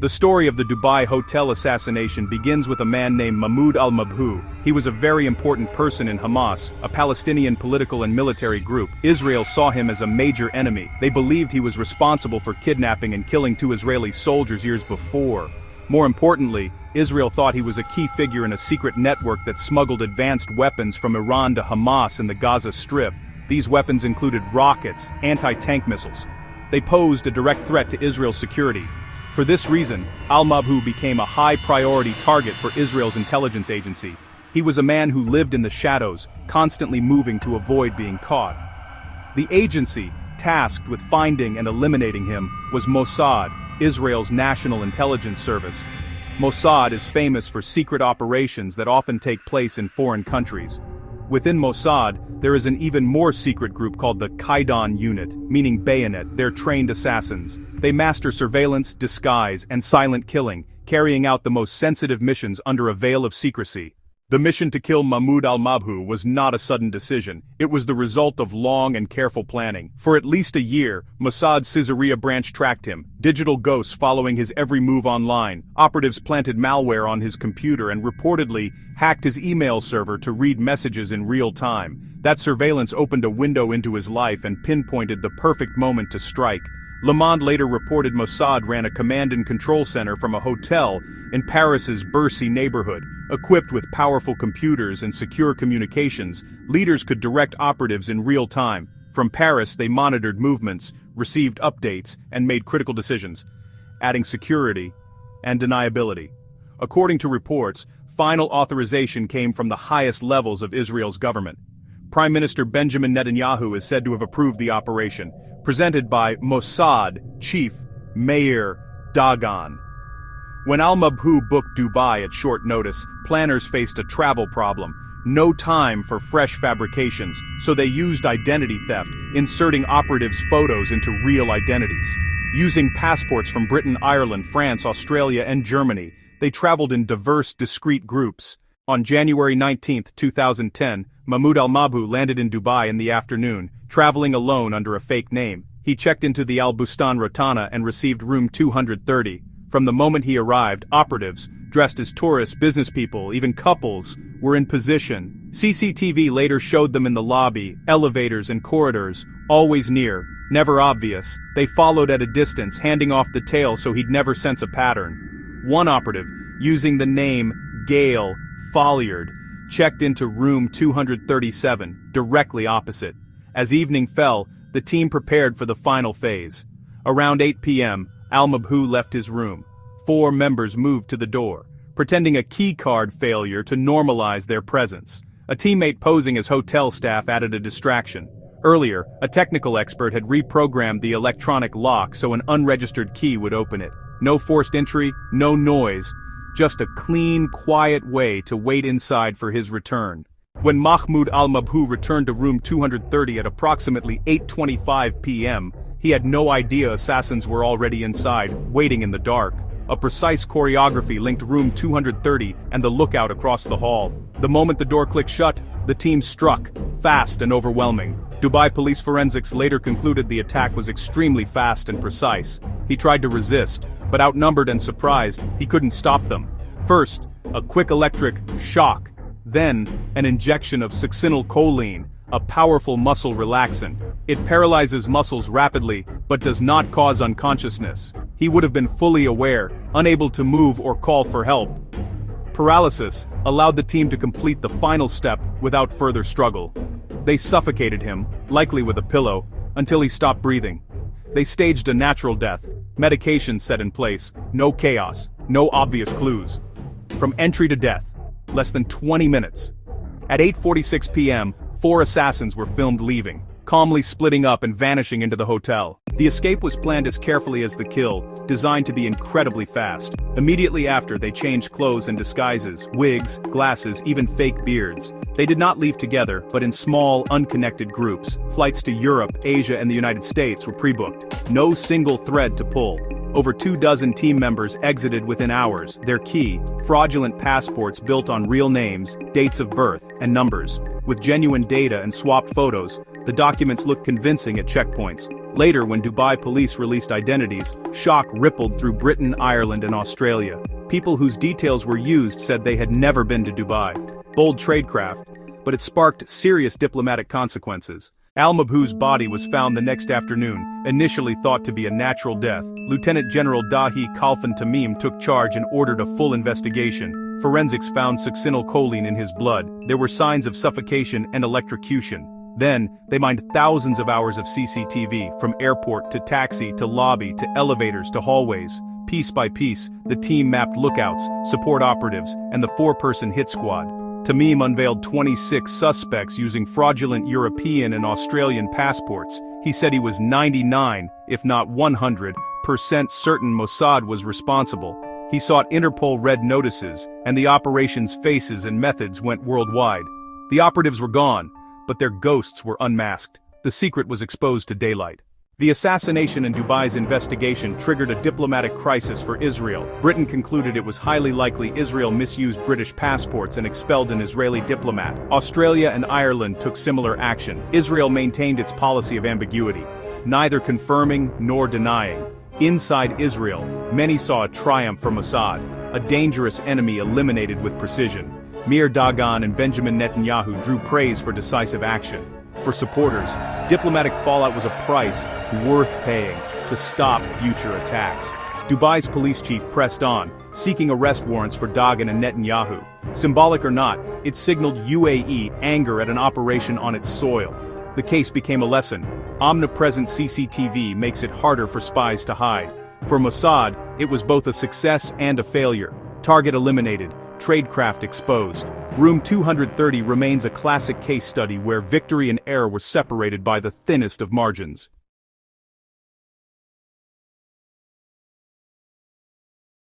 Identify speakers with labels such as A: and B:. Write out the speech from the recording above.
A: The story of the Dubai hotel assassination begins with a man named Mahmoud al-Mabhouh. He was a very important person in Hamas, a Palestinian political and military group. Israel saw him as a major enemy. They believed he was responsible for kidnapping and killing 2 Israeli soldiers years before. More importantly, Israel thought he was a key figure in a secret network that smuggled advanced weapons from Iran to Hamas in the Gaza Strip. These weapons included rockets, anti-tank missiles. They posed a direct threat to Israel's security. For this reason, al-Mabhouh became a high-priority target for Israel's intelligence agency. He was a man who lived in the shadows, constantly moving to avoid being caught. The agency, tasked with finding and eliminating him, was Mossad, Israel's national intelligence service. Mossad is famous for secret operations that often take place in foreign countries. Within Mossad, there is an even more secret group called the Qaidan Unit, meaning bayonet. They're trained assassins. They master surveillance, disguise, and silent killing, carrying out the most sensitive missions under a veil of secrecy. The mission to kill Mahmoud al-Mabhouh was not a sudden decision. It was the result of long and careful planning. For at least a year, Mossad's Caesarea branch tracked him, digital ghosts following his every move online. Operatives planted malware on his computer and reportedly hacked his email server to read messages in real time. That surveillance opened a window into his life and pinpointed the perfect moment to strike. Le Monde later reported Mossad ran a command and control center from a hotel in Paris's Bercy neighborhood. Equipped with powerful computers and secure communications, leaders could direct operatives in real time. From Paris, they monitored movements, received updates, and made critical decisions, adding security and deniability. According to reports, final authorization came from the highest levels of Israel's government. Prime Minister Benjamin Netanyahu is said to have approved the operation, presented by Mossad chief Meir Dagan. When al-Mabhouh booked Dubai at short notice, planners faced a travel problem. No time for fresh fabrications, so they used identity theft, inserting operatives' photos into real identities. Using passports from Britain, Ireland, France, Australia, and Germany, they traveled in diverse, discrete groups. On January 19, 2010, Mahmoud al-Mabhouh landed in Dubai in the afternoon, traveling alone under a fake name. He checked into the Al Bustan Rotana and received room 230. From the moment he arrived, operatives, dressed as tourists, business people, even couples, were in position. CCTV later showed them in the lobby, elevators and corridors, always near, never obvious. They followed at a distance, handing off the tail so he'd never sense a pattern. One operative, using the name Gail Folliard, checked into room 237, directly opposite. As evening fell, the team prepared for the final phase. Around 8 p.m., al-Mabhouh left his room. 4 members moved to the door, pretending a key card failure to normalize their presence. A teammate posing as hotel staff added a distraction. Earlier, a technical expert had reprogrammed the electronic lock so an unregistered key would open it. No forced entry, no noise, just a clean, quiet way to wait inside for his return. When Mahmoud al-Mabhouh returned to room 230 at approximately 8:25 p.m., he had no idea assassins were already inside, waiting in the dark. A precise choreography linked room 230 and the lookout across the hall. The moment the door clicked shut, the team struck, fast and overwhelming. Dubai police forensics later concluded the attack was extremely fast and precise. He tried to resist, but outnumbered and surprised, he couldn't stop them. First, a quick electric shock, then an injection of succinylcholine, a powerful muscle relaxant. It paralyzes muscles rapidly, but does not cause unconsciousness. He would have been fully aware, unable to move or call for help. Paralysis allowed the team to complete the final step without further struggle. They suffocated him, likely with a pillow, until he stopped breathing. They staged a natural death, medications set in place, no chaos, no obvious clues. From entry to death, less than 20 minutes. At 8:46 p.m., 4 assassins were filmed leaving, calmly splitting up and vanishing into the hotel. The escape was planned as carefully as the kill, designed to be incredibly fast. Immediately after, they changed clothes and disguises, wigs, glasses, even fake beards. They did not leave together, but in small, unconnected groups. Flights to Europe, Asia, and the United States were pre-booked. No single thread to pull. Over 24 team members exited within hours, their key, fraudulent passports built on real names, dates of birth, and numbers. With genuine data and swapped photos, the documents looked convincing at checkpoints. Later, when Dubai police released identities, shock rippled through Britain, Ireland, and Australia. People whose details were used said they had never been to Dubai. Bold tradecraft, but it sparked serious diplomatic consequences. Al-Mabhou's body was found the next afternoon, initially thought to be a natural death. Lieutenant General Dahi Khalfan Tamim took charge and ordered a full investigation. Forensics found succinylcholine in his blood. There were signs of suffocation and electrocution. Then, they mined thousands of hours of CCTV, from airport to taxi to lobby to elevators to hallways. Piece by piece, the team mapped lookouts, support operatives, and the four-person hit squad. Tamim unveiled 26 suspects using fraudulent European and Australian passports. He said he was 99, if not 100%, certain Mossad was responsible. He sought Interpol red notices, and the operation's faces and methods went worldwide. The operatives were gone, but their ghosts were unmasked. The secret was exposed to daylight. The assassination and Dubai's investigation triggered a diplomatic crisis for Israel. Britain concluded it was highly likely Israel misused British passports and expelled an Israeli diplomat. Australia and Ireland took similar action. Israel maintained its policy of ambiguity, neither confirming nor denying. Inside Israel, many saw a triumph for Mossad, a dangerous enemy eliminated with precision. Mir Dagan and Benjamin Netanyahu drew praise for decisive action. For supporters, diplomatic fallout was a price worth paying to stop future attacks. Dubai's police chief pressed on, seeking arrest warrants for Dagan and Netanyahu. Symbolic or not, it signaled UAE anger at an operation on its soil. The case became a lesson. Omnipresent CCTV makes it harder for spies to hide. For Mossad, it was both a success and a failure. Target eliminated, tradecraft exposed. Room 230 remains a classic case study where victory and error were separated by the thinnest of margins.